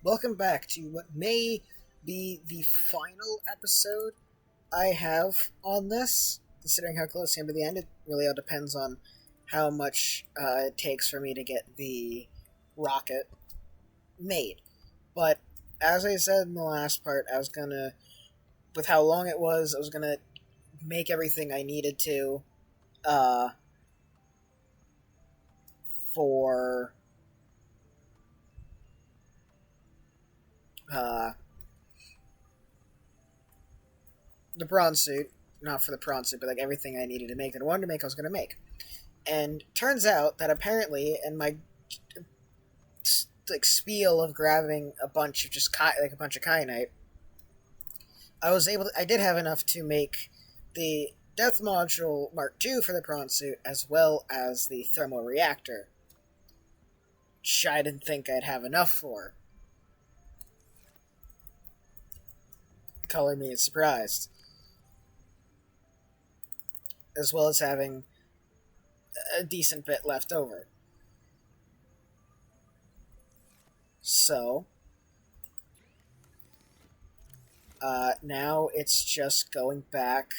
Welcome back to what may be the final episode I have on this. Considering how close I am to the end, it really all depends on how much it takes for me to get the rocket made. But as I said in the last part, with how long it was, I was gonna make everything I needed to uh, for uh, the bronze suit. Not for the prawn suit, but like everything I needed to make and wanted to make, I was going to make. And turns out that apparently, in my like spiel of grabbing a bunch of a bunch of kyanite, I did have enough to make the Death Module Mark II for the prawn suit, as well as the thermal reactor, which I didn't think I'd have enough for. Color me surprised. As well as having a decent bit left over. So, now it's just going back.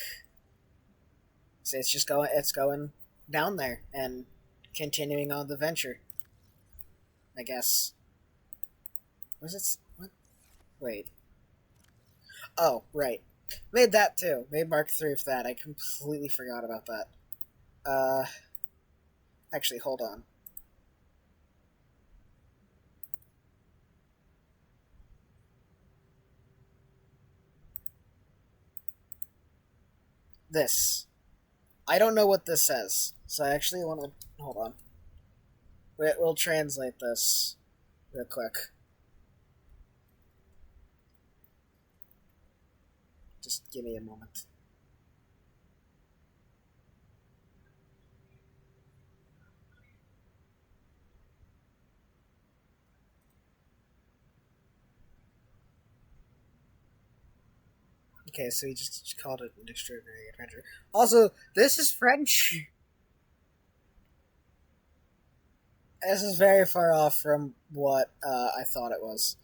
So it's going down there and continuing on the venture. I guess. Was it? What? Wait. Oh, right. Made that too. Made Mark III for that. I completely forgot about that. Actually, hold on. This. I don't know what this says, so I actually want to... Hold on. We'll translate this real quick. Just give me a moment. Okay, so he just called it an extraordinary adventure. Also, this is French. This is very far off from what I thought it was.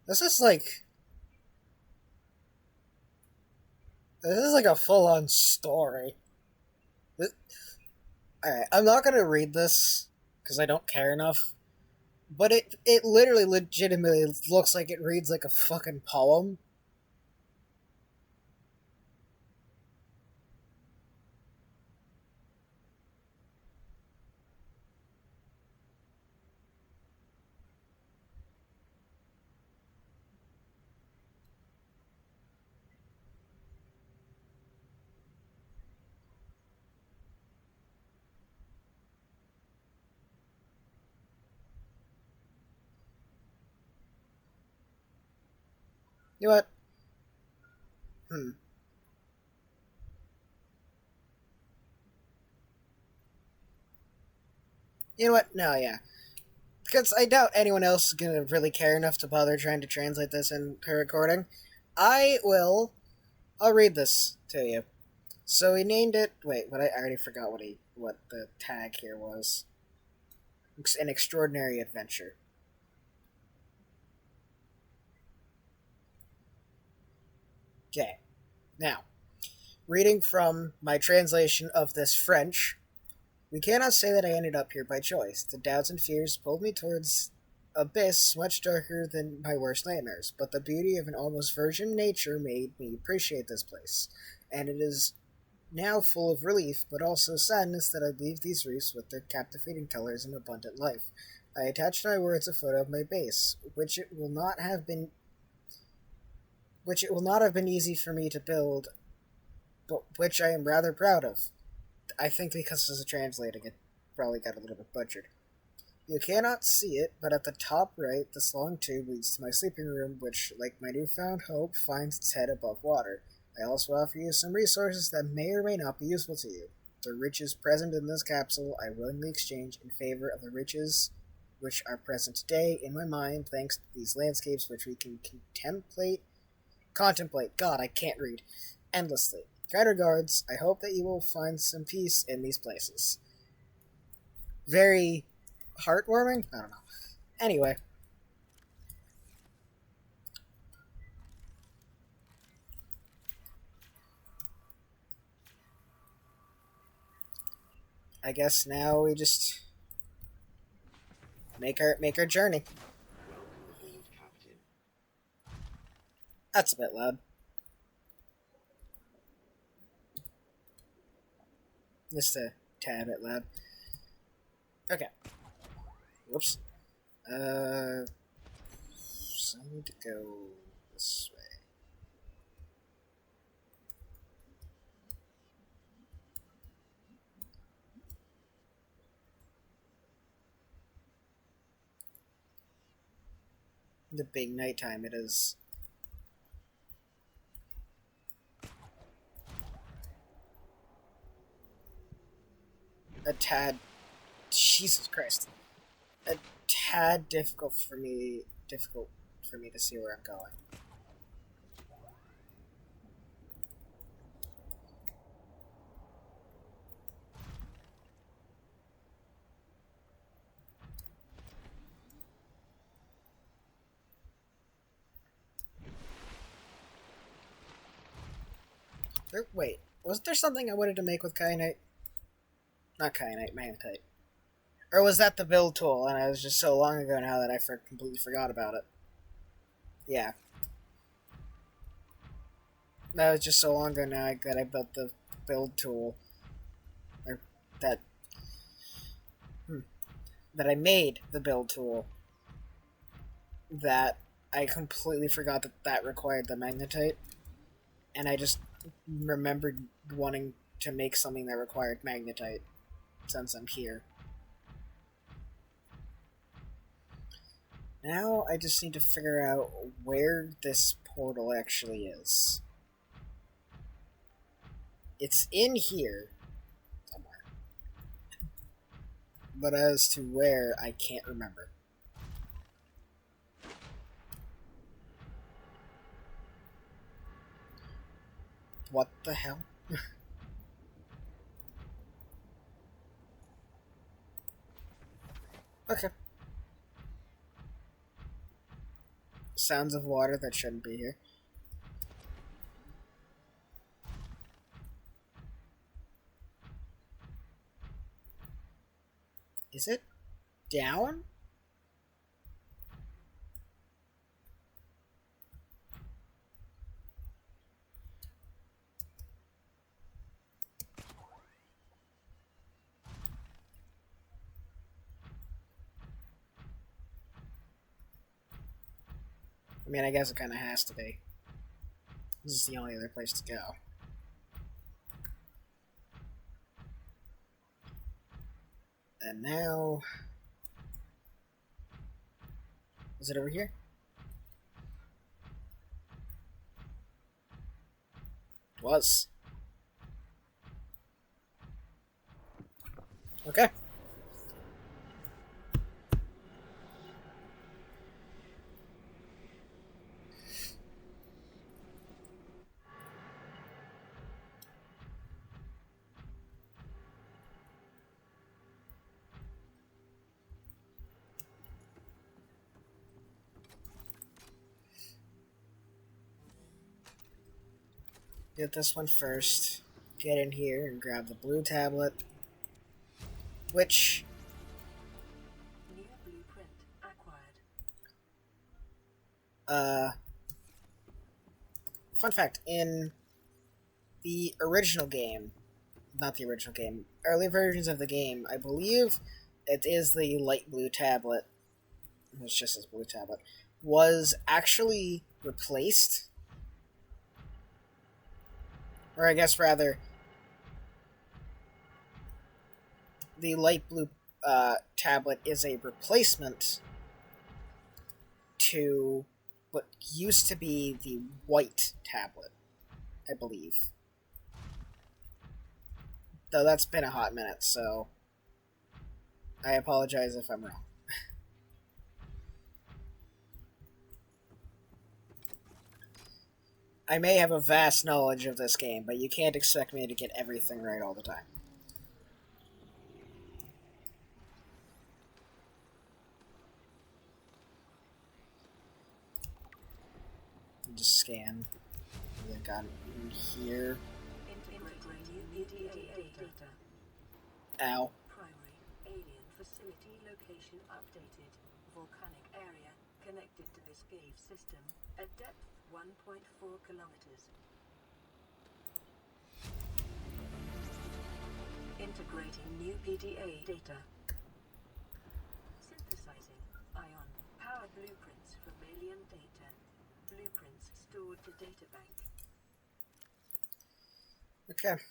This is like... This is like a full-on story. Alright, I'm not gonna read this, because I don't care enough. But it literally legitimately looks like it reads like a fucking poem. You know what? Hmm. You know what? No, yeah. Because I doubt anyone else is gonna really care enough to bother trying to translate this in per recording. I will. I'll read this to you. So he named it. Wait, what? I already forgot what the tag here was. An extraordinary adventure. Okay. Now, reading from my translation of this French, we cannot say that I ended up here by choice. The doubts and fears pulled me towards abyss much darker than my worst nightmares, but the beauty of an almost virgin nature made me appreciate this place, and it is now full of relief, but also sadness that I leave these reefs with their captivating colors and abundant life. I attached my words a photo of my base, which it will not have been easy for me to build, but which I am rather proud of. I think because this is translating, it probably got a little bit butchered. You cannot see it, but at the top right, this long tube leads to my sleeping room, which, like my newfound hope, finds its head above water. I also offer you some resources that may or may not be useful to you. The riches present in this capsule I willingly exchange in favor of the riches which are present today in my mind, thanks to these landscapes which we can contemplate. God, I can't read. Endlessly. Kind regards, I hope that you will find some peace in these places. Very heartwarming? I don't know. Anyway. I guess now we just make our journey. That's a bit loud. Just a tad bit loud. Okay. Whoops. So I need to go this way. The big nighttime it is. A tad. Jesus Christ. A tad difficult for me to see where I'm going. Wait, wasn't there something I wanted to make with kyanite? Not kyanite, magnetite. Or was that the build tool, and I was just so long ago now that I completely forgot about it? Yeah. That was just so long ago now that I built the build tool. Or that... that I made the build tool. That I completely forgot that required the magnetite. And I just remembered wanting to make something that required magnetite. Since I'm here. Now I just need to figure out where this portal actually is. It's in here somewhere. But as to where, I can't remember. What the hell? Okay. Sounds of water that shouldn't be here. Is it down? I mean, I guess it kind of has to be. This is the only other place to go. And now... is it over here? It was. Okay. Get this one first. Get in here and grab the blue tablet. Which... new blueprint acquired. Fun fact, in the original game, not the original game, early versions of the game, I believe it is the light blue tablet, it's just this blue tablet, was actually replaced. Or I guess rather, the light blue tablet is a replacement to what used to be the white tablet, I believe. Though that's been a hot minute, so I apologize if I'm wrong. I may have a vast knowledge of this game, but you can't expect me to get everything right all the time. Just scan. What I got in here. Ow. Primary alien facility location updated. Volcanic area connected to this cave system at depth 1.4 kilometers. Integrating new PDA data. Synthesizing ion power blueprints from alien data. Blueprints stored to databank. Okay.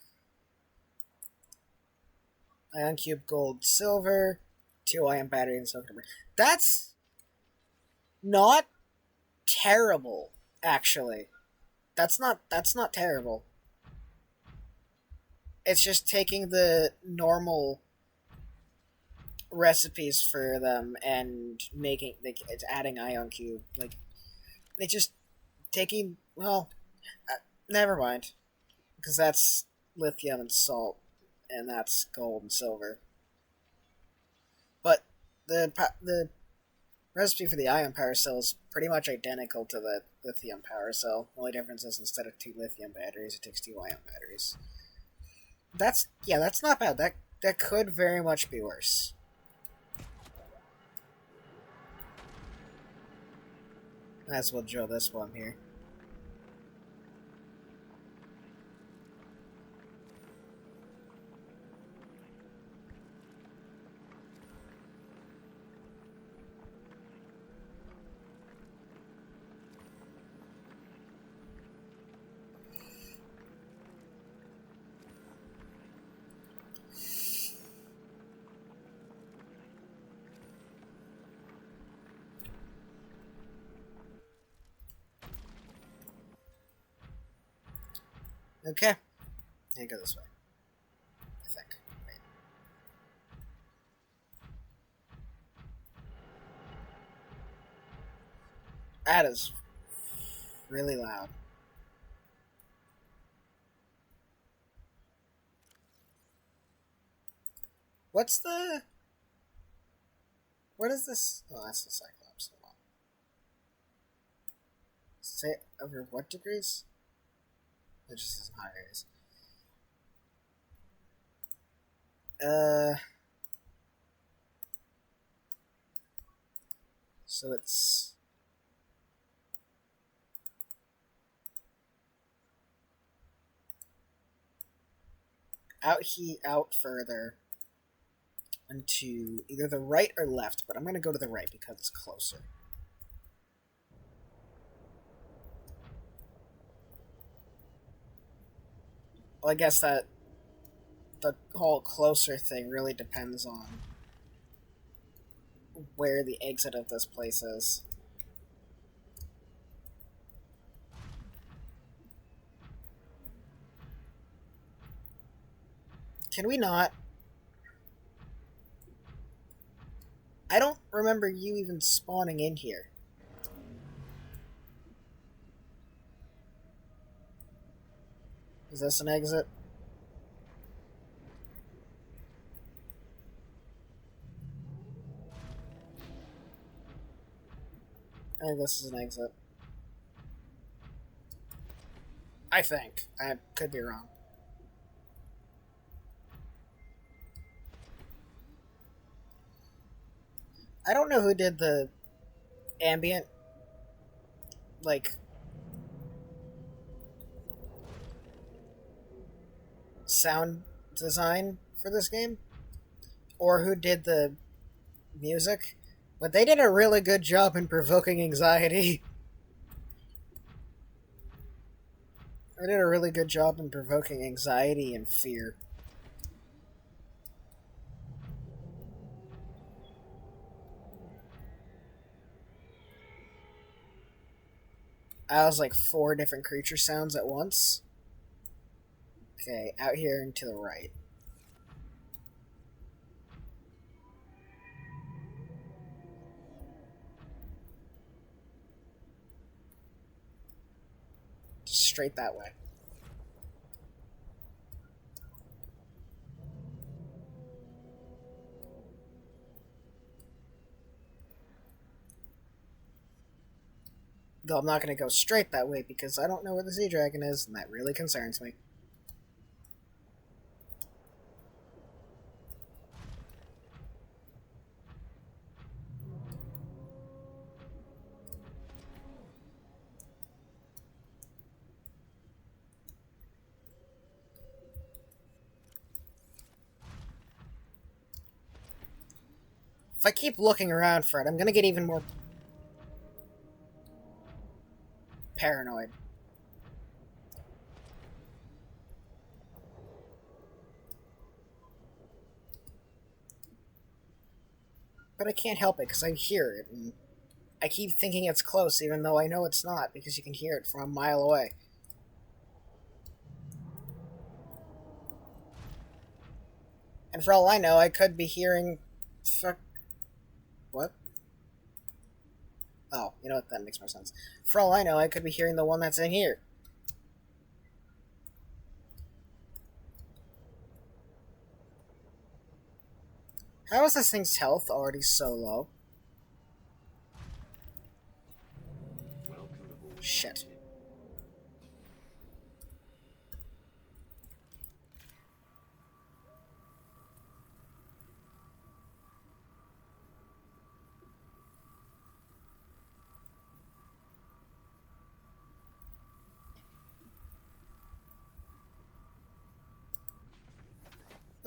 Ion cube, gold, silver, 2 ion battery, and silver. That's not terrible, actually. That's not terrible. It's just taking the normal recipes for them and making, like, it's adding ion cube. Like, it's just taking, well, never mind. Because that's lithium and salt, and that's gold and silver. But the recipe for the ion power cell is pretty much identical to the lithium power cell. The only difference is instead of 2 lithium batteries, it takes 2 ion batteries. That's not bad. That could very much be worse. Might as well drill this one here. Okay. Yeah, go this way. I think. Wait. That is really loud. What's the... What is this? Oh, that's the Cyclops. Hold on. Say over what degrees? It just isn't high degrees. So it's... out further into either the right or left, but I'm going to go to the right because it's closer. Well, I guess that the whole closer thing really depends on where the exit of this place is. Can we not? I don't remember you even spawning in here. Is this an exit? I think this is an exit. I think. I could be wrong. I don't know who did the ambient, like, sound design for this game, or who did the music, but they did a really good job in provoking anxiety. They did a really good job in provoking anxiety and fear. I was like 4 different creature sounds at once. Okay, out here and to the right. straight that way. Though I'm not going to go straight that way because I don't know where the sea dragon is, and that really concerns me. If I keep looking around for it, I'm going to get even more paranoid. But I can't help it because I hear it, and I keep thinking it's close even though I know it's not because you can hear it from a mile away. And for all I know, I could be hearing... Fuck... What? Oh, you know what? That makes more sense. For all I know, I could be hearing the one that's in here. How is this thing's health already so low? Shit.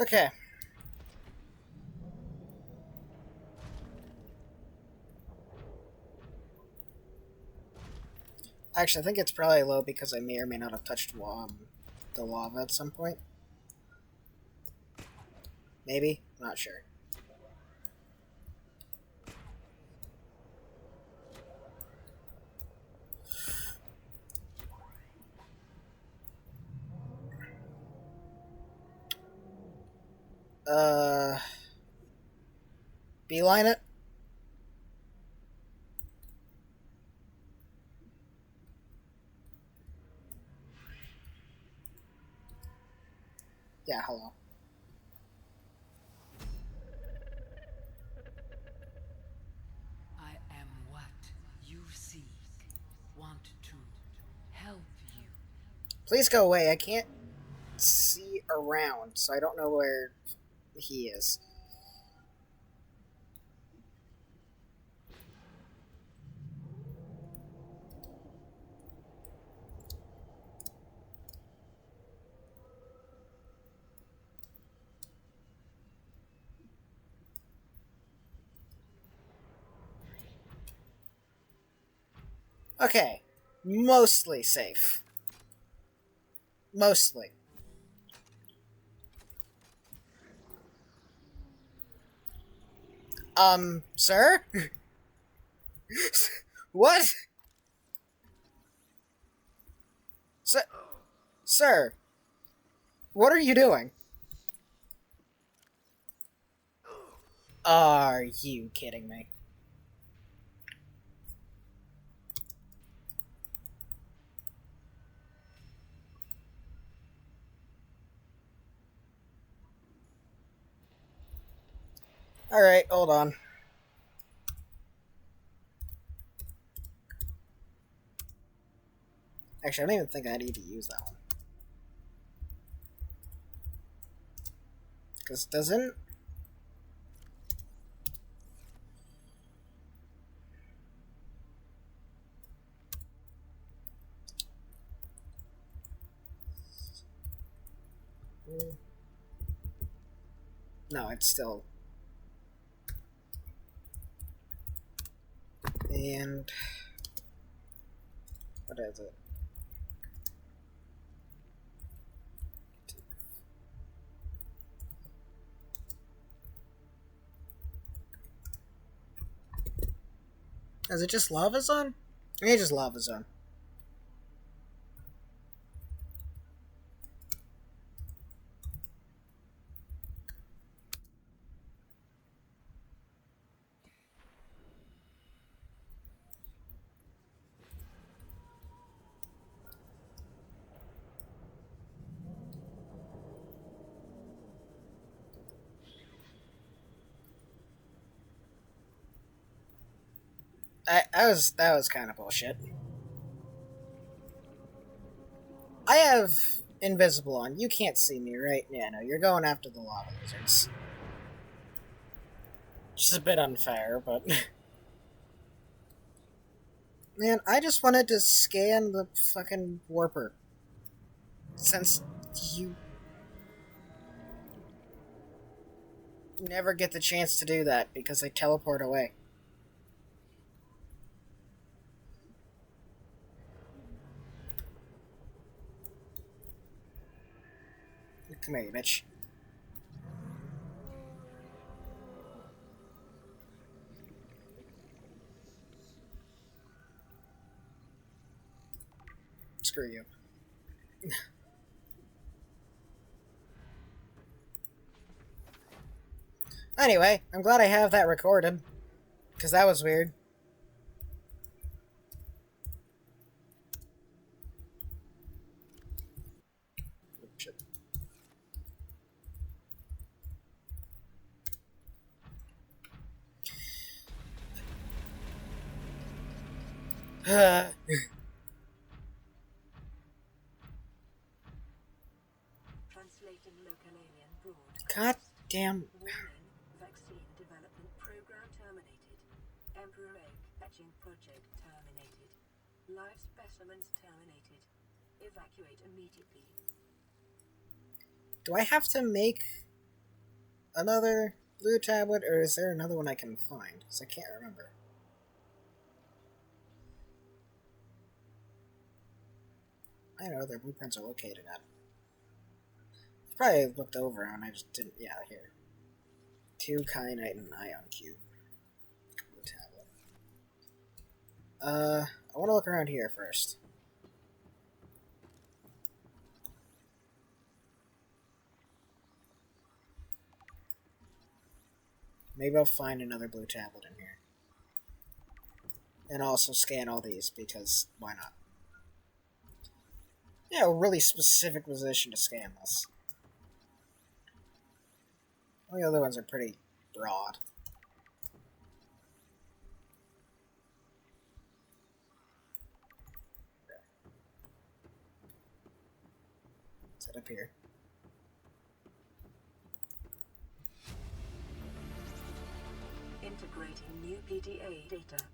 Okay. Actually, I think it's probably low because I may or may not have touched the lava at some point. Maybe? I'm not sure. Beeline it? Yeah, hello. I am what you seek. Want to help you. Please go away. I can't see around, so I don't know where he is. Okay. Mostly safe. Mostly. Sir? What? Sir, what are you doing? Are you kidding me? Alright, hold on. Actually, I don't even think I need to use that one. Because it doesn't... No, it's still... And... What is it? Is it just lava zone? Maybe just lava zone. that was kind of bullshit. I have invisible on. You can't see me, right? Yeah, no, you're going after the lava lizards. Which is a bit unfair, but... Man, I just wanted to scan the fucking warper. Since you never get the chance to do that because they teleport away. Come here, you bitch. Screw you. Anyway, I'm glad I have that recorded. Because that was weird. Oh, shit. Translating local alien broadcast. God damn. Warning, vaccine development program terminated. Emperor egg hatching project terminated. Live specimens terminated. Evacuate immediately. Do I have to make another blue tablet, or is there another one I can find? Because I can't remember. I know their blueprints are located at. Probably looked over and I just didn't. Yeah, here. 2 kyanite and ion cube. Blue tablet. I want to look around here first. Maybe I'll find another blue tablet in here. And also scan all these, because why not? Yeah, a really specific position to scan this. All the other ones are pretty broad. Is that up here? Integrating new PDA data.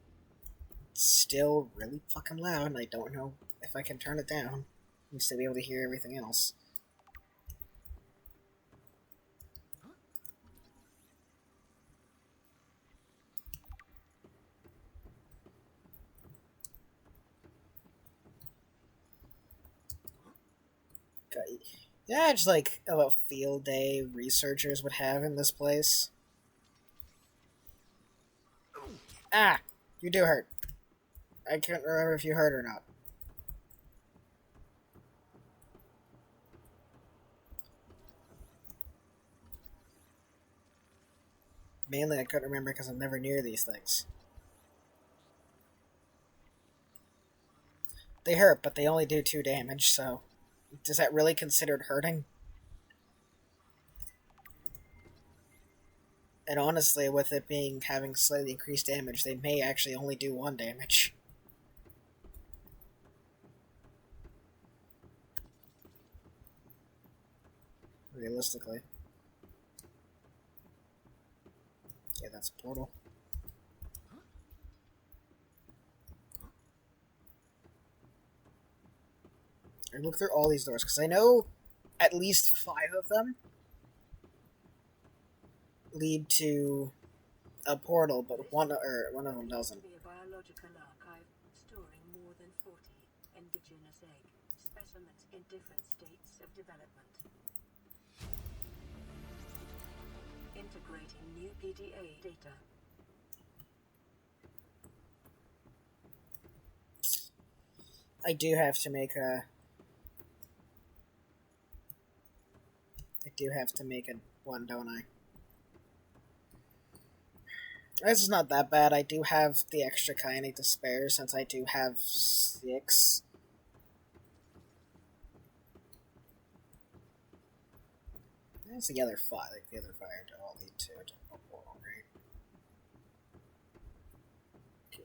It's still really fucking loud, and I don't know if I can turn it down. I'm still be able to hear everything else. Yeah, just like a field day researchers would have in this place. Ah! You do hurt. I can't remember if you hurt or not. Mainly I couldn't remember because I'm never near these things. They hurt, but they only do 2 damage, so... Is that really considered hurting? And honestly, with it having slightly increased damage, they may actually only do 1 damage. Realistically. Yeah, that's a portal. I look through all these doors, because I know at least 5 of them lead to a portal, but one of them doesn't. Be a biological archive storing more than 40 indigenous egg specimens in different states of development. Integrating new PDA data. I do have to make a... one, don't I? This is not that bad. I do have the extra kyanite to spare, since I do have 6. That's the other 5. Like, the other 5 all lead to a portal, right? Okay.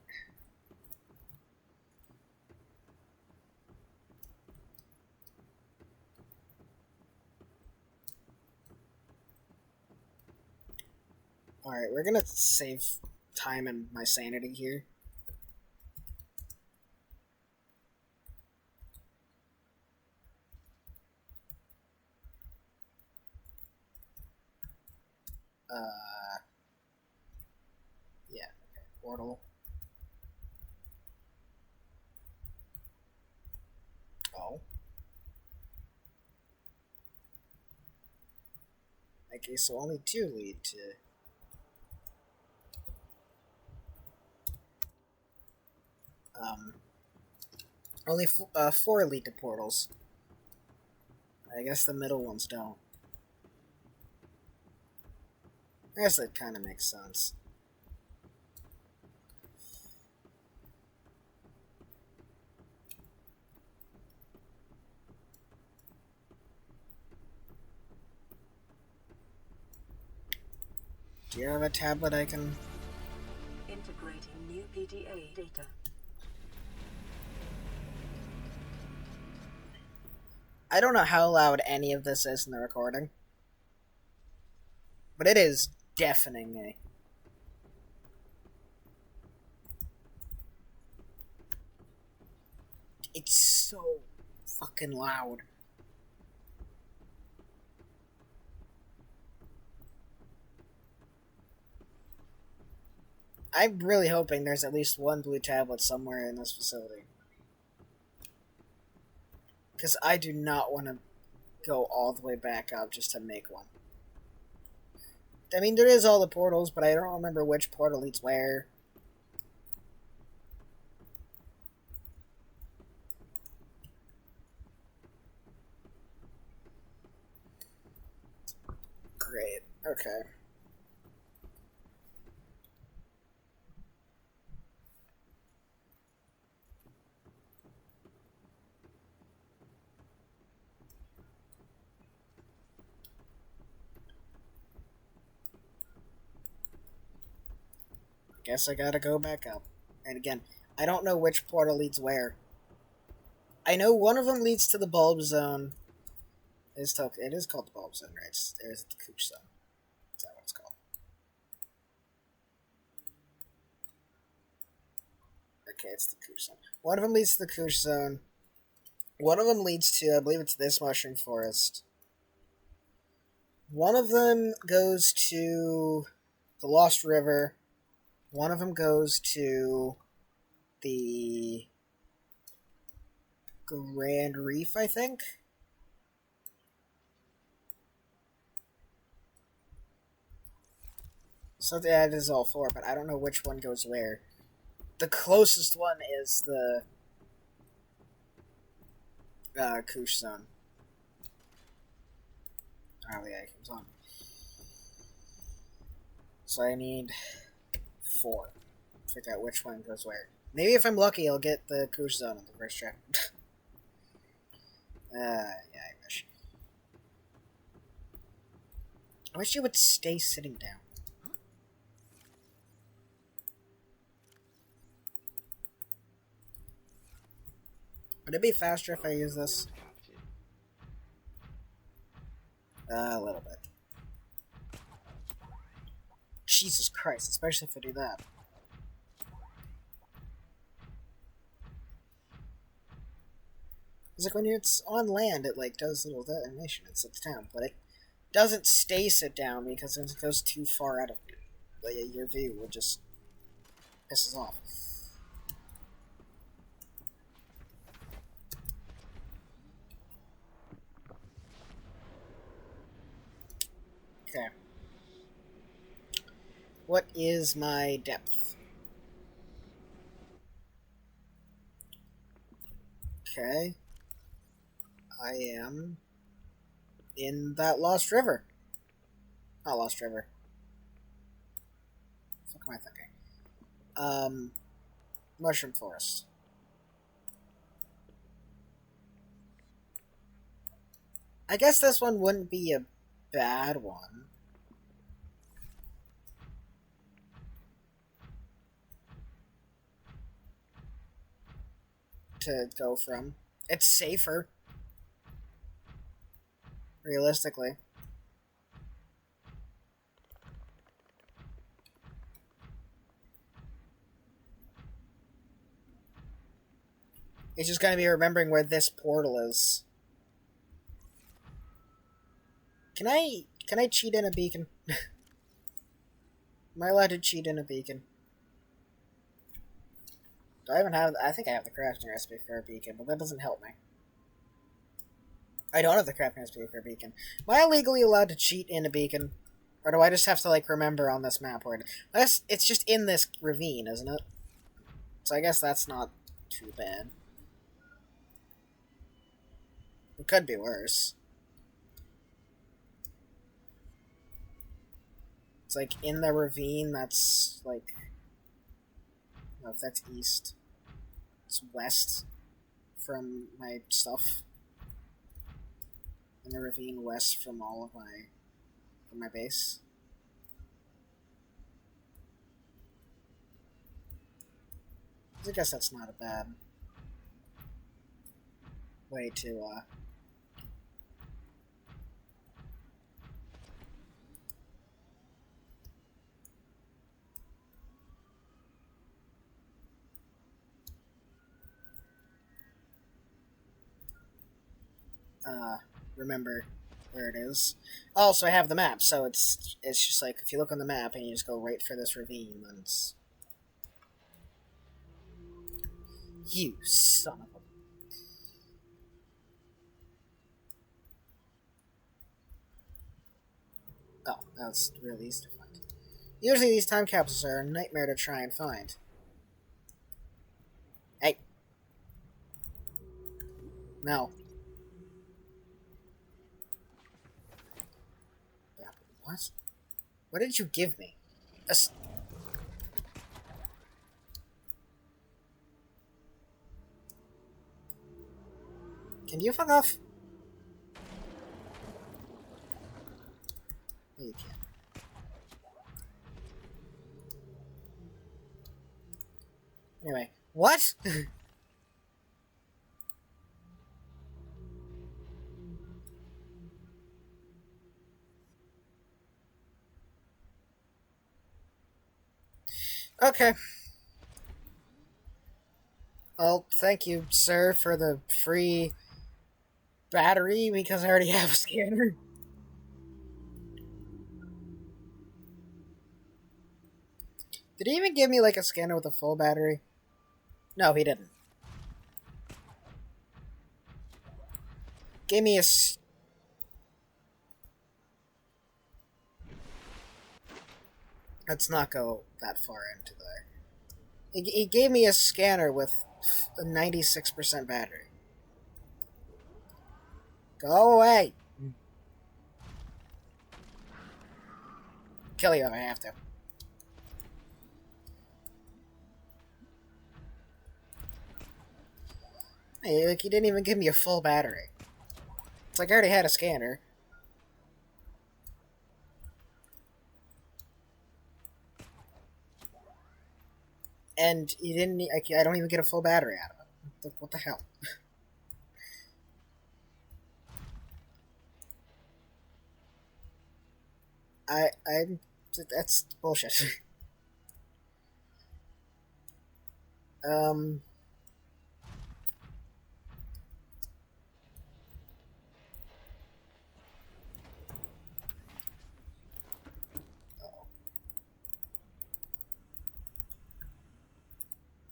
Alright, we're gonna save time and my sanity here. Yeah, okay. Portal. Oh. Okay, so only 2 lead to... Only 4 lead to portals. I guess the middle ones don't. I guess that kind of makes sense. Do you have a tablet I can... Integrating new PDA data. I don't know how loud any of this is in the recording, but it is deafening me. It's so fucking loud. I'm really hoping there's at least one blue tablet somewhere in this facility. Because I do not want to go all the way back up just to make one. I mean, there is all the portals, but I don't remember which portal leads where. Great. Okay. Guess I gotta go back up. And again, I don't know which portal leads where. I know one of them leads to the bulb zone. It is called the bulb zone, right? There's the Cooch zone. Is that what it's called? Okay, it's the Cooch zone. One of them leads to the Cooch zone. One of them leads to, I believe it's this mushroom forest. One of them goes to the Lost River. One of them goes to the Grand Reef, I think. So that is all 4, but I don't know which one goes where. The closest one is the Koosh zone. Oh yeah, it comes on. So I need 4. Figure out which one goes where. Maybe if I'm lucky, I'll get the Koosh zone on the first try. Yeah, I wish. I wish you would stay sitting down. Would it be faster if I use this? A little bit. Jesus Christ, especially if I do that. It's like when it's on land, it like does little animation, it sits down, but it doesn't stay sit down because if it goes too far out of your view, it just pisses off. Okay. What is my depth? Okay. I am in that Lost River. Not Lost River. What am I thinking? Mushroom Forest. I guess this one wouldn't be a bad one. To go from. It's safer. Realistically. It's just gonna be remembering where this portal is. Can I cheat in a beacon? Am I allowed to cheat in a beacon? Do I even have... I think I have the crafting recipe for a beacon, but that doesn't help me. I don't have the crafting recipe for a beacon. Am I legally allowed to cheat in a beacon? Or do I just have to, like, remember on this map where it's just in this ravine, isn't it? So I guess that's not too bad. It could be worse. It's like in the ravine, that's like... No, if that's east. It's west from my stuff. In the ravine west from all of my base. I guess that's not a bad way to remember where it is. Also, I have the map, so it's just like if you look on the map and you just go right for this ravine, then it's... You son of a... Oh, that was really easy to find. Usually these time capsules are a nightmare to try and find. Hey. No. What? What did you give me? Can you fuck off? No, you can't. Anyway, what? Okay. Well, thank you, sir, for the free battery, because I already have a scanner. Did he even give me, like, a scanner with a full battery? No, he didn't. Gave me a... Let's not go that far into there. He gave me a scanner with a 96% battery. Go away! Kill you if I have to. Hey, like, he didn't even give me a full battery. It's like I already had a scanner. And you didn't... I don't even get a full battery out of it. What the hell? I'm... That's bullshit. Oh.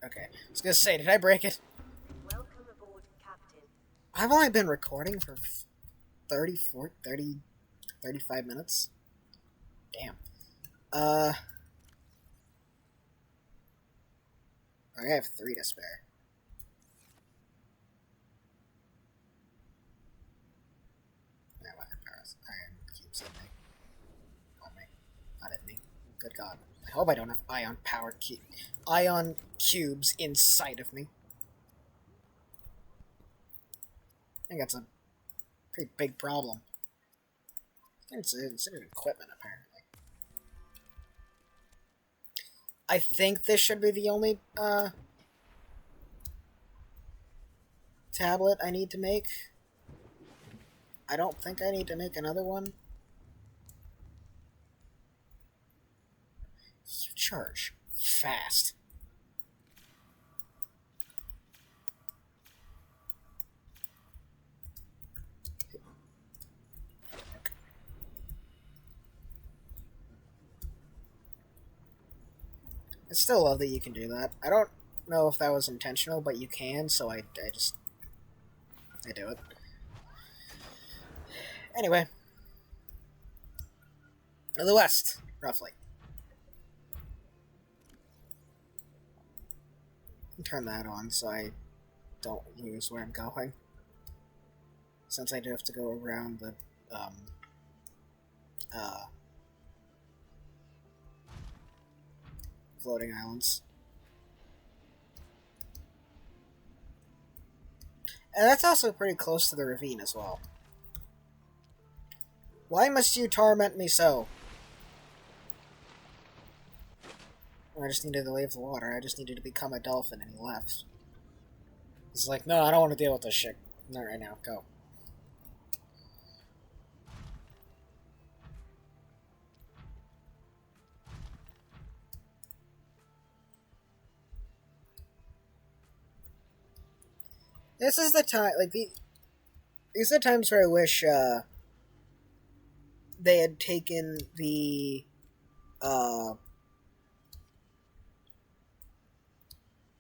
Okay. I was gonna say, did I break it? Welcome aboard, Captain. I've only been recording for 35 minutes. Damn. I have 3 to spare. Iron cubes in me. Oh, me. Not in me. Good God. I hope I don't have ion cubes inside of me. I think that's a pretty big problem. It's considered equipment, apparently. I think this should be the only tablet I need to make. I don't think I need to make another one. You charge fast. I still love that you can do that. I don't know if that was intentional, but you can, so I do it. Anyway. To the west, roughly. Turn that on so I don't lose where I'm going. Since I do have to go around the floating islands. And that's also pretty close to the ravine as well. Why must you torment me so? I just needed to leave the water. I just needed to become a dolphin, and he left. He's like, no, I don't want to deal with this shit. Not right now. Go. This is the time, like, these are the times where I wish, they had taken the,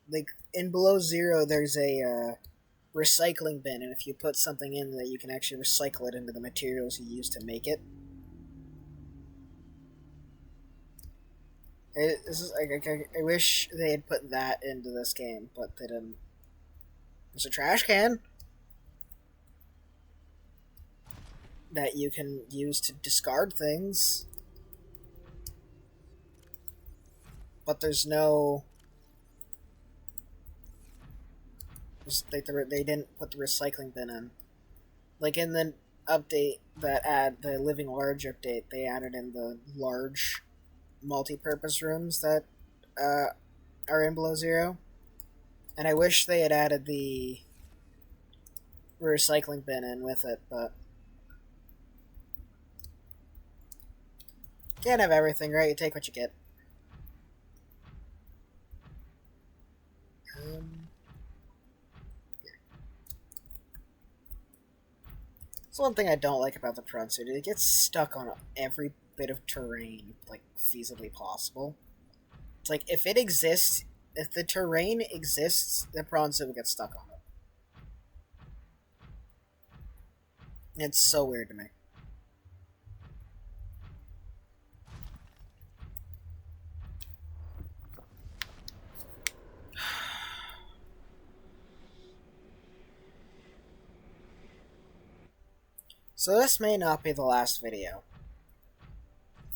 like, in Below Zero, there's a, recycling bin, and if you put something in that, you can actually recycle it into the materials you use to make it. I wish they had put that into this game, but they didn't. There's a trash can that you can use to discard things, but there's no. They didn't put the recycling bin in. Like in the update the Living Large update, they added in the large multi-purpose rooms that are in Below Zero. And I wish they had added the recycling bin in with it, but can't have everything, right? You take what you get. That's one thing I don't like about the prawn suit. It gets stuck on every bit of terrain, like, feasibly possible. It's like, if it exists, if the terrain exists, the prawn suit will get stuck on it. It's so weird to me. So this may not be the last video.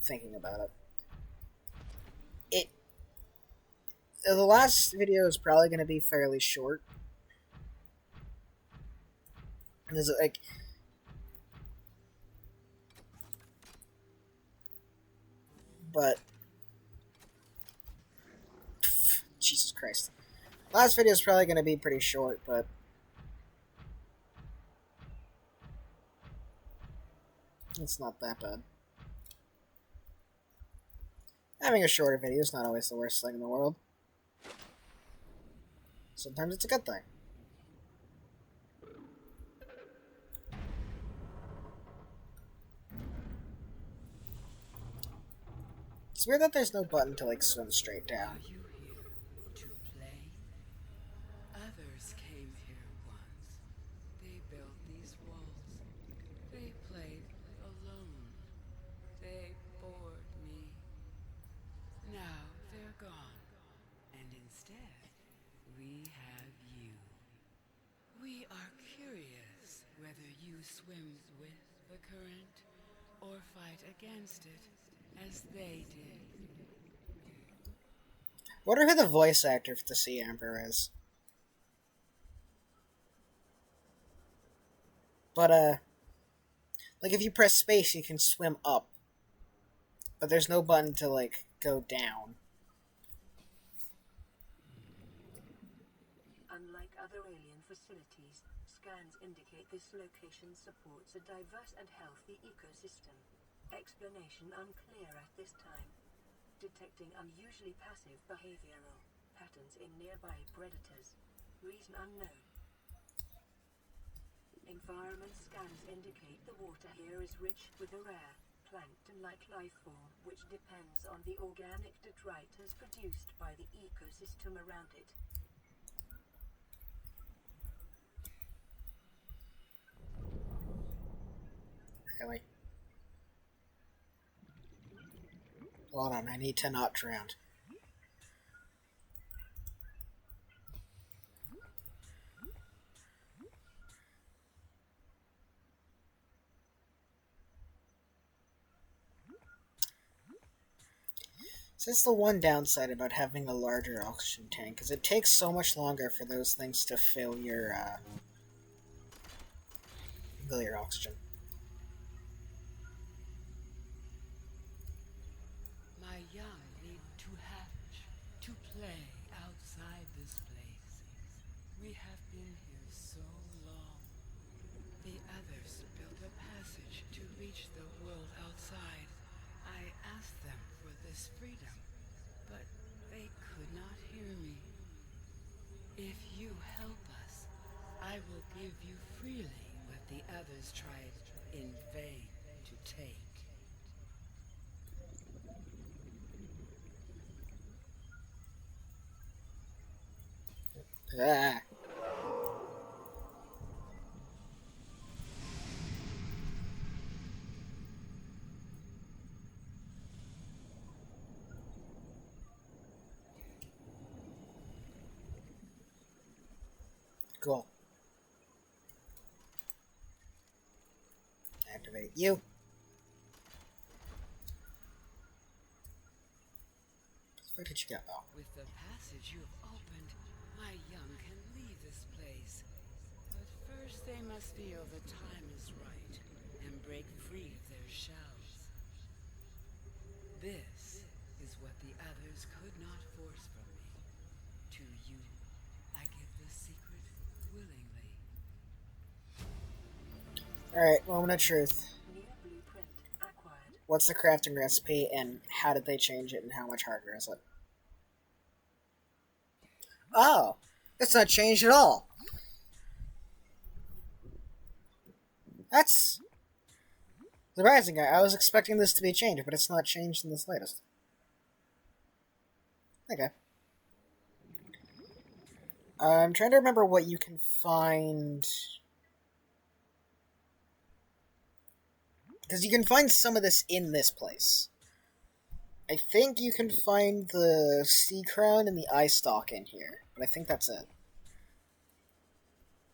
Thinking about it. The last video is probably going to be fairly short. Is it like... But... Jesus Christ. Last video is probably going to be pretty short, but... It's not that bad. Having a shorter video is not always the worst thing in the world. Sometimes it's a good thing. It's weird that there's no button to, like, swim straight down. Are you here to play? Others came here once. They built these walls. They played alone. They bored me. Now they're gone. And instead, we have you. We are curious whether you swim with the current or fight against it, as they did. Wonder who the voice actor for the Sea Emperor is. But, like, if you press space, you can swim up. But there's no button to, like, go down. Unlike other alien facilities, scans indicate this location supports a diverse and healthy ecosystem. Explanation unclear at this time. Detecting unusually passive behavioral patterns in nearby predators. Reason unknown. Environment scans indicate the water here is rich with a rare plankton-like life form which depends on the organic detritus produced by the ecosystem around it. Really? Hold on, I need to not drown. So that's the one downside about having a larger oxygen tank, is it takes so much longer for those things to fill your oxygen. My young need to hatch, to play outside this place. We have been here so long. The others built a passage to reach the world outside. I asked them for this freedom, but they could not hear me. If you help us, I will give you freely what the others tried in vain to take. Ah. Cool. Activate you. Where did you go? Oh. With the passage you have opened, my young can leave this place. But first they must feel the time is right and break free of their shells. This is what the others could not force from me. To you, I give the secret willingly. Alright, moment of truth. New blueprint acquired. What's the crafting recipe, and how did they change it, and how much harder is it? Oh! It's not changed at all! That's surprising. I was expecting this to be changed, but it's not changed in the slightest. Okay. I'm trying to remember what you can find. Because you can find some of this in this place. I think you can find the sea crown and the eye stalk in here, but I think that's it.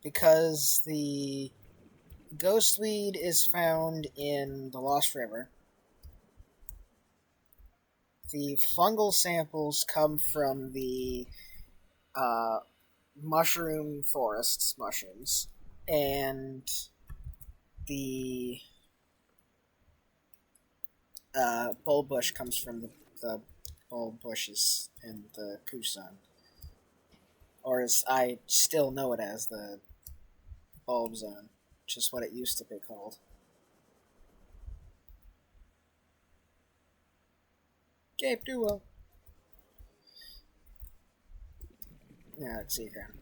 Because the ghostweed is found in the Lost River. The fungal samples come from the mushroom forests, mushrooms, and the bulb bush comes from the bulb bushes in the Kusan. Or as I still know it as, the bulb zone, which is what it used to be called. Cape Duo. Yeah, it's Seaground.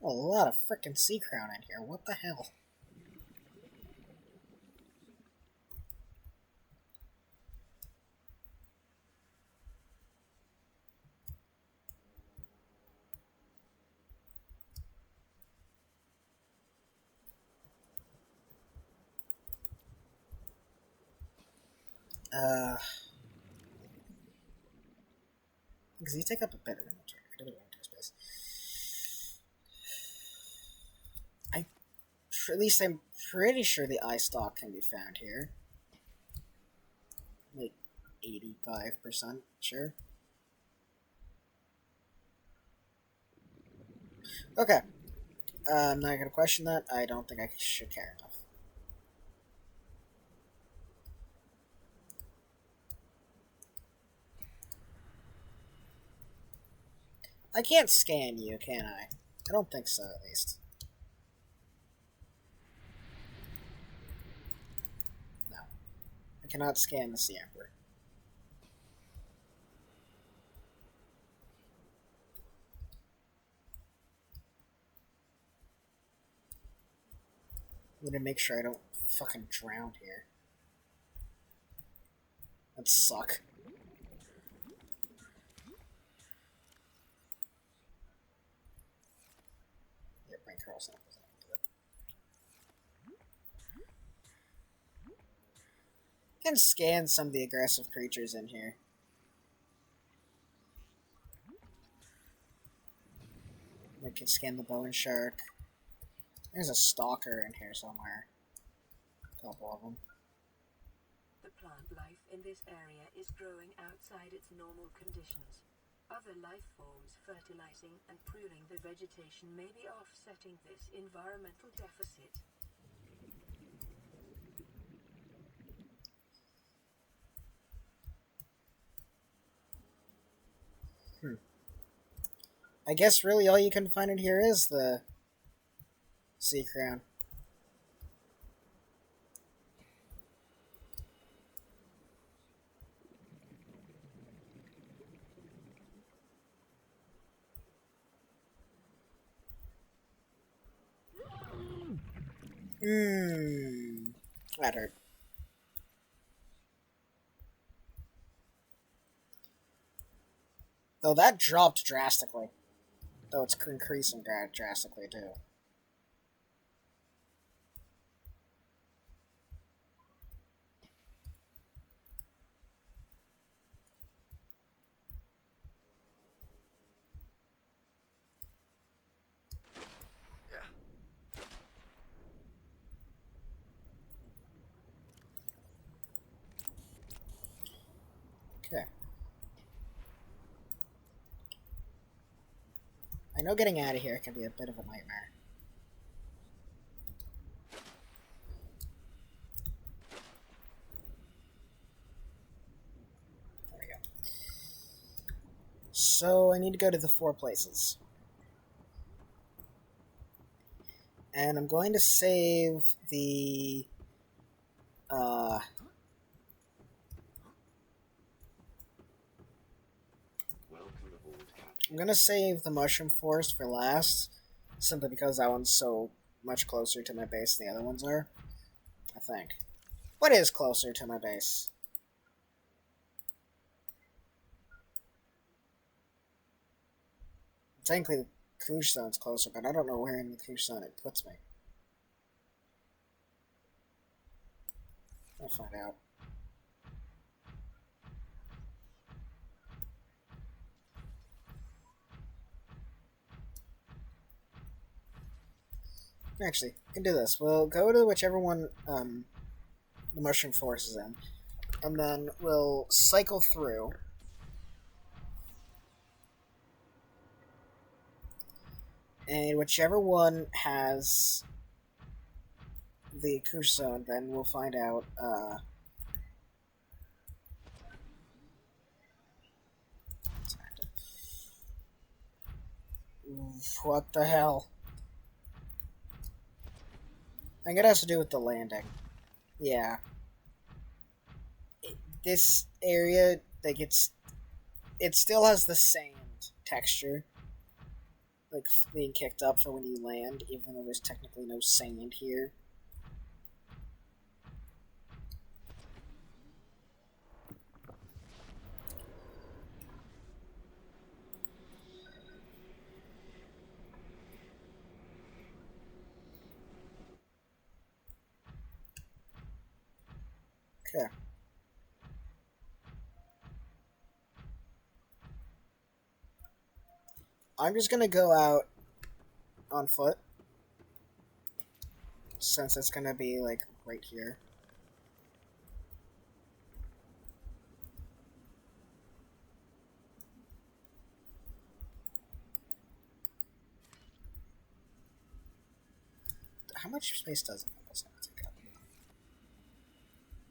A lot of frickin' sea crown in here. What the hell? Because you take up a bit of inventory space. At least I'm pretty sure the eye stalk can be found here. Like 85% sure. Okay. I'm not gonna question that. I don't think I should care enough. I can't scan you, can I? I don't think so, at least. No. I cannot scan the Sea Emperor. I'm gonna make sure I don't fucking drown here. That'd suck. Yeah, bring Carlson up. Can scan some of the aggressive creatures in here. We can scan the bone shark. There's a stalker in here somewhere. A couple of them. The plant life in this area is growing outside its normal conditions. Other life forms fertilizing and pruning the vegetation may be offsetting this environmental deficit. I guess really all you can find in here is the sea crown. That hurt. Though that dropped drastically. Though it's increasing drastically too. Okay. I know getting out of here can be a bit of a nightmare. There we go. So I need to go to the 4 places. And I'm going to save the I'm gonna save the mushroom forest for last, simply because that one's so much closer to my base than the other ones are. I think. What is closer to my base? Technically, the Koosh Zone's closer, but I don't know where in the Koosh Zone it puts me. I'll find out. Actually, we can do this. We'll go to whichever one the mushroom forest is in, and then we'll cycle through. And whichever one has the Koosh Zone, then we'll find out, what the hell? I think it has to do with the landing. Yeah. This area, like, it still has the sand texture, like, being kicked up for when you land, even though there's technically no sand here. Okay. I'm just gonna go out on foot, since it's gonna be, like, right here. How much space does it take up?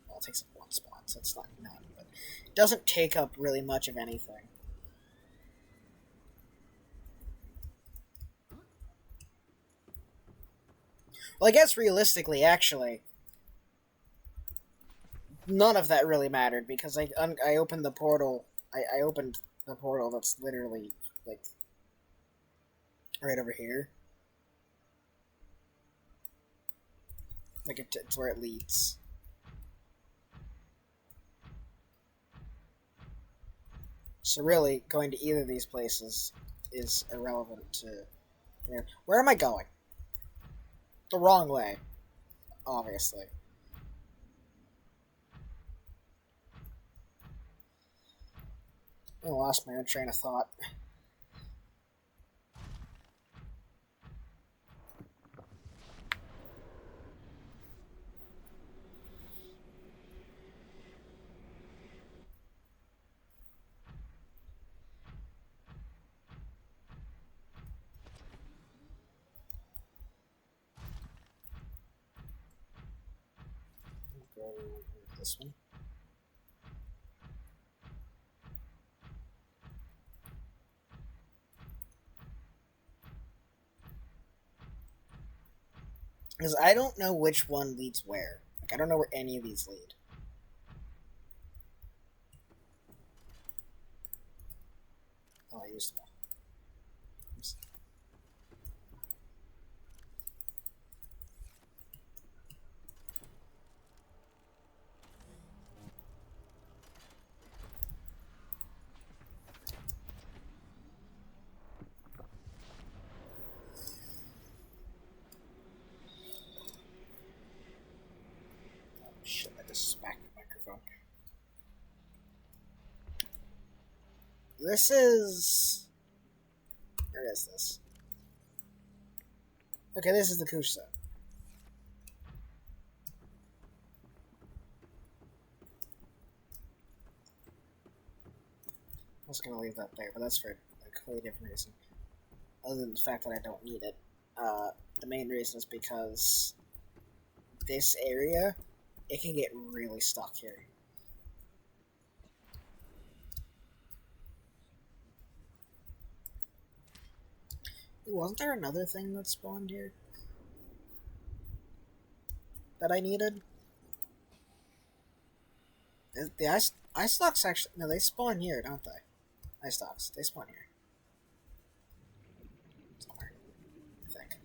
Well, it takes up 1 spot, so it's not none, but it doesn't take up really much of anything. Well, I guess realistically, actually, none of that really mattered because I opened the portal. I opened the portal that's literally like right over here. Like it's where it leads. So really, going to either of these places is irrelevant to. Where am I going? The wrong way, obviously. I lost my own train of thought. Go with this one. Because I don't know which one leads where. Like, I don't know where any of these lead. Oh, I used them all. Oops. Oh, shit, I just smacked the microphone. This is... Where is this? Okay, this is the Kush zone. I was going to leave that there, but that's for a completely different reason. Other than the fact that I don't need it. The main reason is because this area, it can get really stuck here. Ooh, wasn't there another thing that spawned here? That I needed? The ice stocks actually... No, they spawn here, don't they? Ice stocks. They spawn here. Somewhere. I think.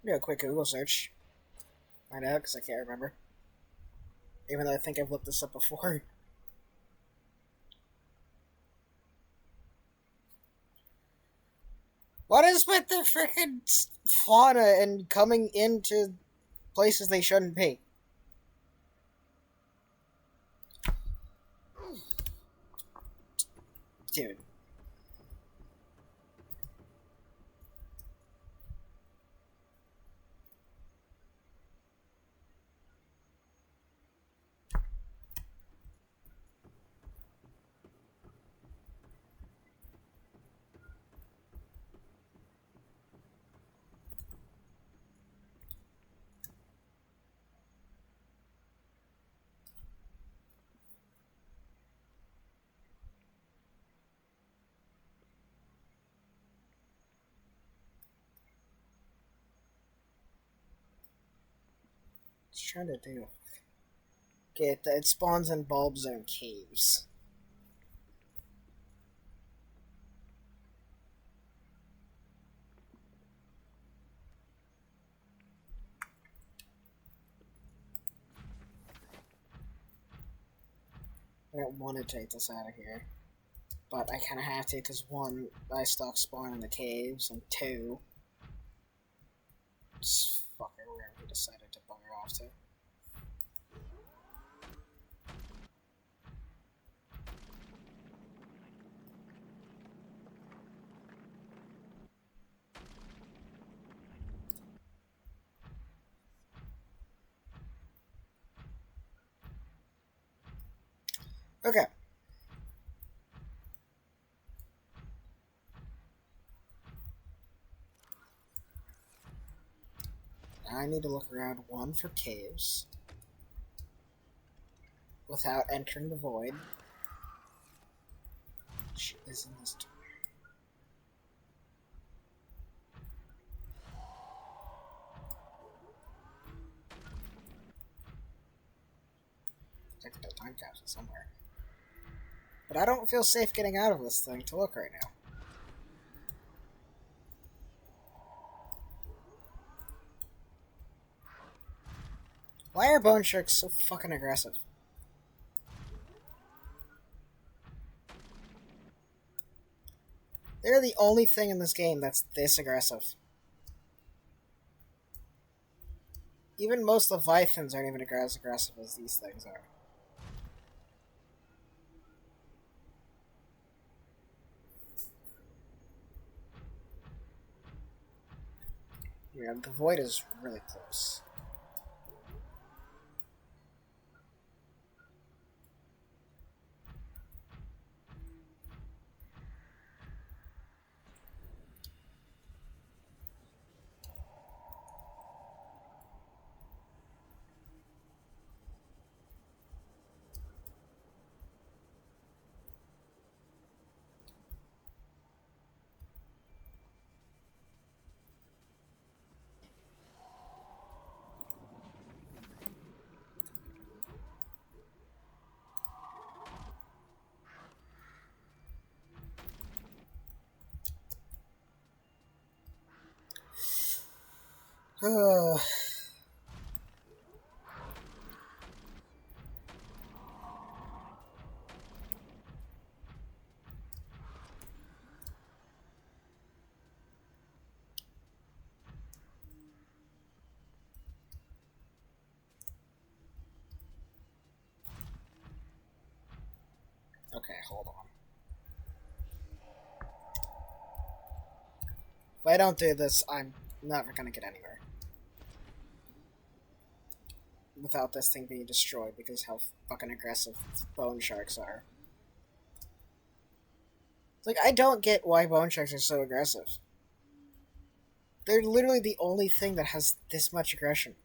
Do a quick Google search. Find out, because I can't remember. Even though I think I've looked this up before. What is with the freaking fauna and coming into places they shouldn't be? Dude. What's it trying to do? Okay, it spawns in bulb zone caves. I don't want to take this out of here. But I kind of have to, because one, ice stocks spawn in the caves, and two, this fucker, where he decided to bugger off to. Okay. I need to look around, one, for caves. Without entering the void. Which is in this... Technical time capsule somewhere. But I don't feel safe getting out of this thing to look right now. Why are bone sharks so fucking aggressive? They're the only thing in this game that's this aggressive. Even most leviathans aren't even as aggressive as these things are. Yeah, the void is really close. Okay, hold on. If I don't do this, I'm never gonna get anywhere. Without this thing being destroyed because how fucking aggressive bone sharks are. Like, I don't get why bone sharks are so aggressive. They're literally the only thing that has this much aggression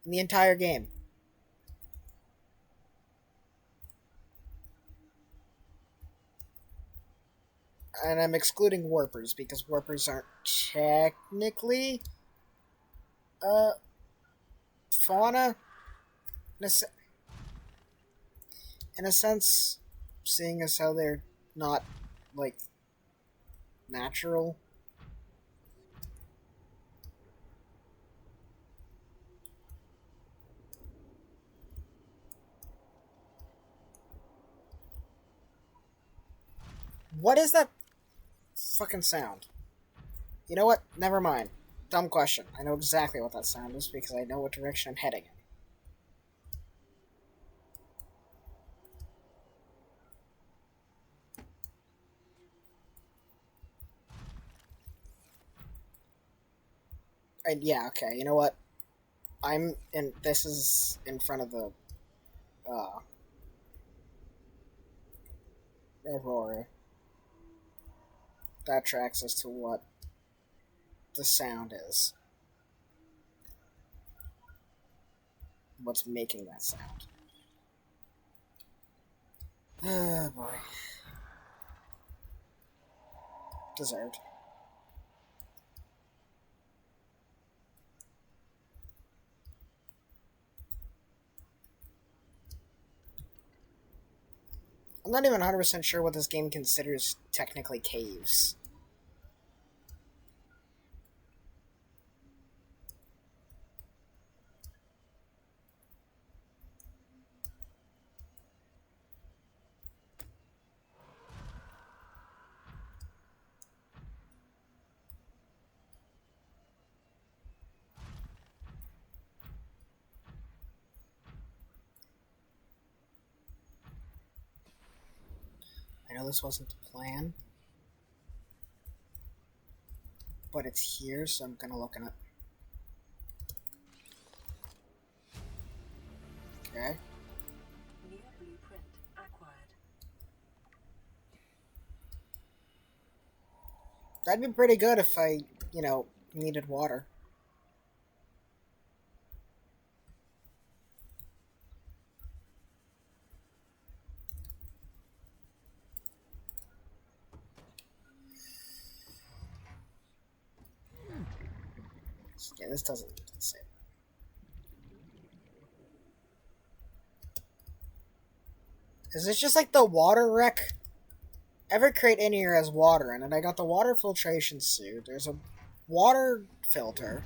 in the entire game. And I'm excluding warpers because warpers aren't technically fauna in a sense, seeing as how they're not like natural. What is that fucking sound? You know what? Never mind. Dumb question. I know exactly what that sound is because I know what direction I'm heading in. And yeah, okay, you know what? I'm in. This is in front of the Aurora. That tracks as to what the sound is. What's making that sound? Oh boy. Deserved. I'm not even 100% sure what this game considers technically caves. I know this wasn't the plan, but it's here, so I'm gonna look in it. Okay. New blueprint acquired. That'd be pretty good if I, needed water. Yeah, this doesn't look the same. Is this just like the water wreck? Every crate in here has water in it. I got the water filtration suit. There's a water filter.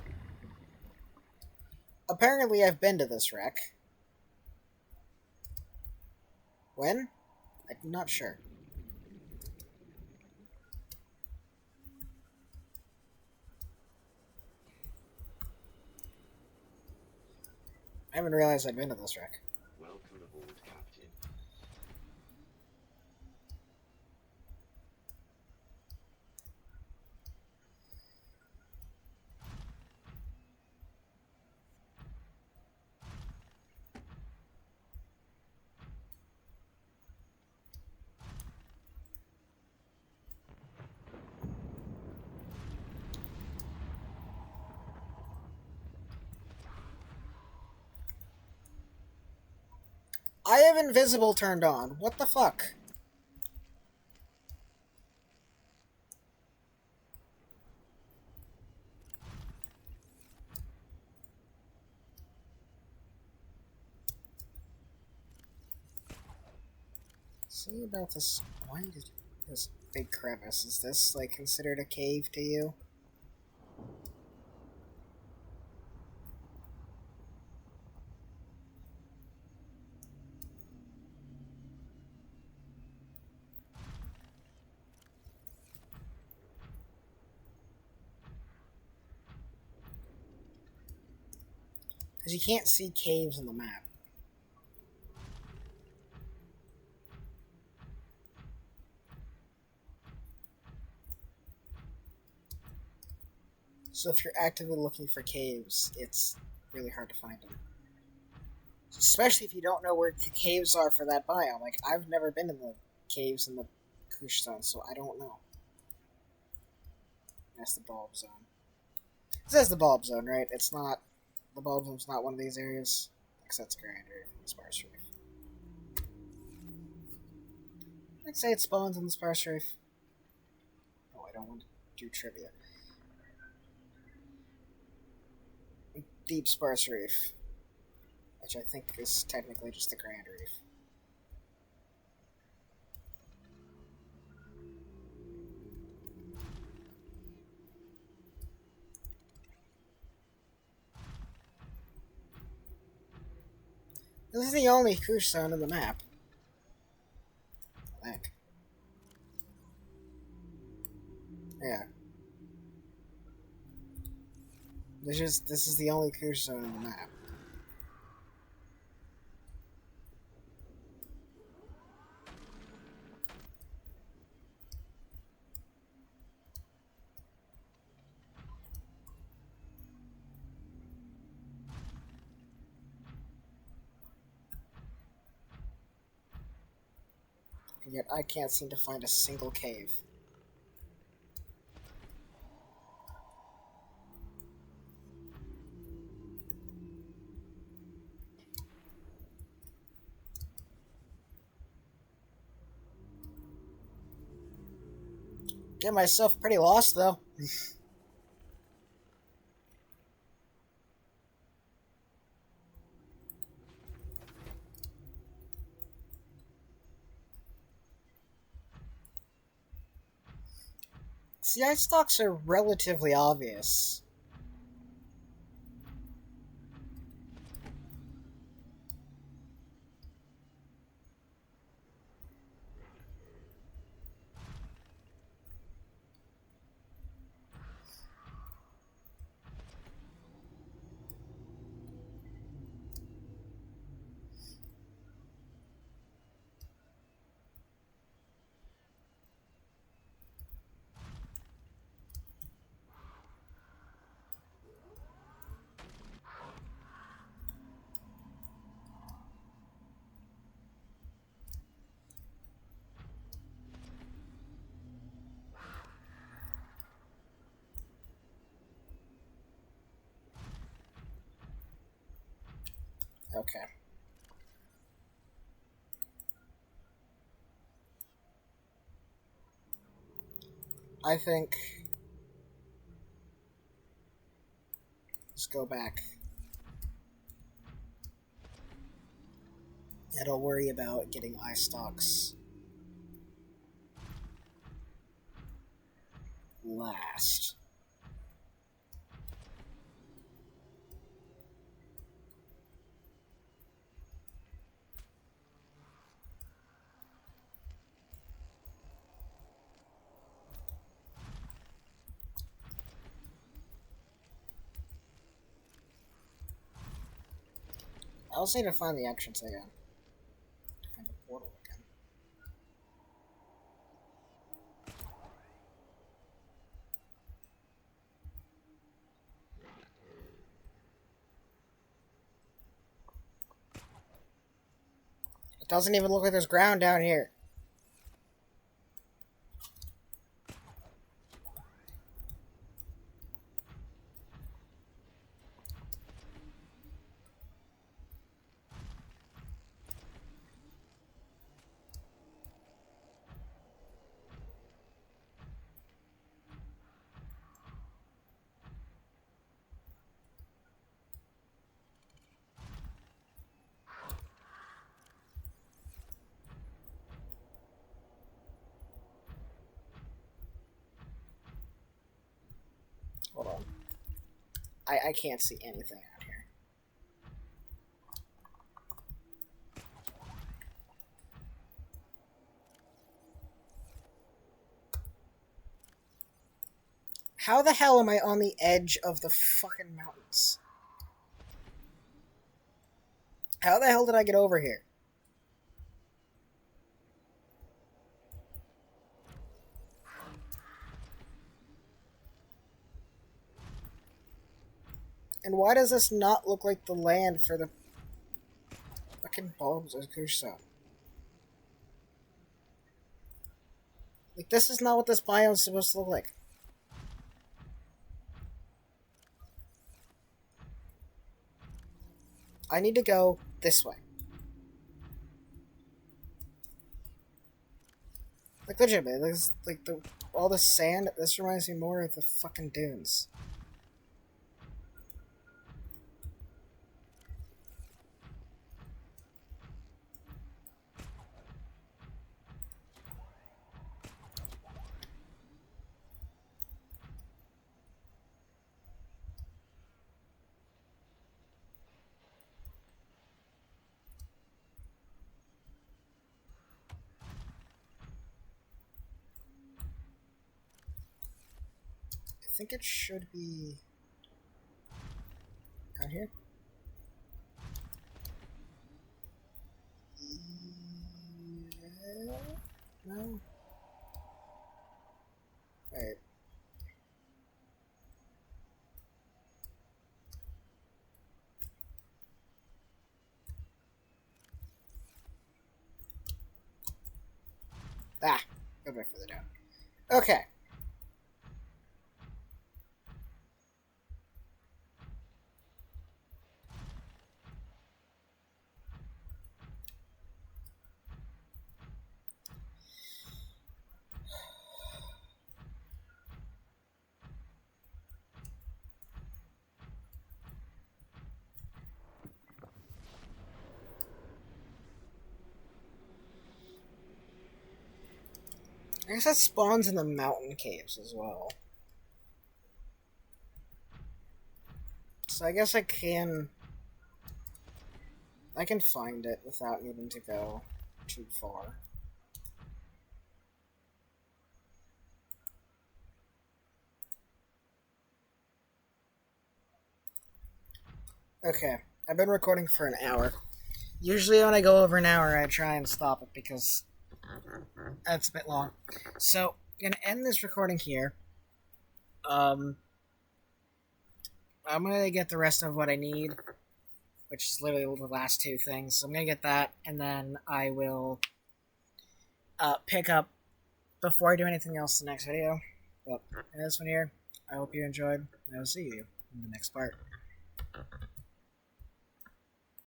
Apparently, I've been to this wreck. When? I'm not sure. I haven't realized I'd been to this wreck. Welcome aboard, Captain. I have invisible turned on. What the fuck? See about this. Why did this big crevice? Is this like considered a cave to you? Because you can't see caves on the map. So if you're actively looking for caves, it's really hard to find them. Especially if you don't know where the caves are for that biome. Like, I've never been in the caves in the Kush zone, so I don't know. That's the bulb zone. It says the bulb zone, right? It's not... The bulb zone's not one of these areas. Because that's Grand Reef and the Sparse Reef. I'd say it spawns in the Sparse Reef. Oh, I don't want to do trivia. Deep Sparse Reef. Which I think is technically just the Grand Reef. This is the only Kush zone in the map. I think. Yeah. This is the only Kush zone in the map. And yet I can't seem to find a single cave. Get myself pretty lost, though. See, ice stalks are relatively obvious. Okay. I think... just go back. And I'll worry about getting eye stalks last. I also need to find the entrance again. Find the portal again. It doesn't even look like there's ground down here. Hold on. I can't see anything out here. How the hell am I on the edge of the fucking mountains? How the hell did I get over here? And why does this not look like the land for the fucking bulbs of Kushsa? Like, this is not what this biome is supposed to look like. I need to go this way. Like, legitimately, like all the sand. This reminds me more of the fucking dunes. I think it should be down here. Yeah. No. Alright. Ah, go back further down. Okay. I guess that spawns in the mountain caves as well. So I guess I can find it without needing to go too far. Okay, I've been recording for an hour. Usually when I go over an hour, I try and stop it because that's a bit long. So, I'm gonna end this recording here. I'm gonna get the rest of what I need, which is literally the last two things. So I'm gonna get that, and then I will pick up before I do anything else in the next video. But in this one here, I hope you enjoyed, and I will see you in the next part.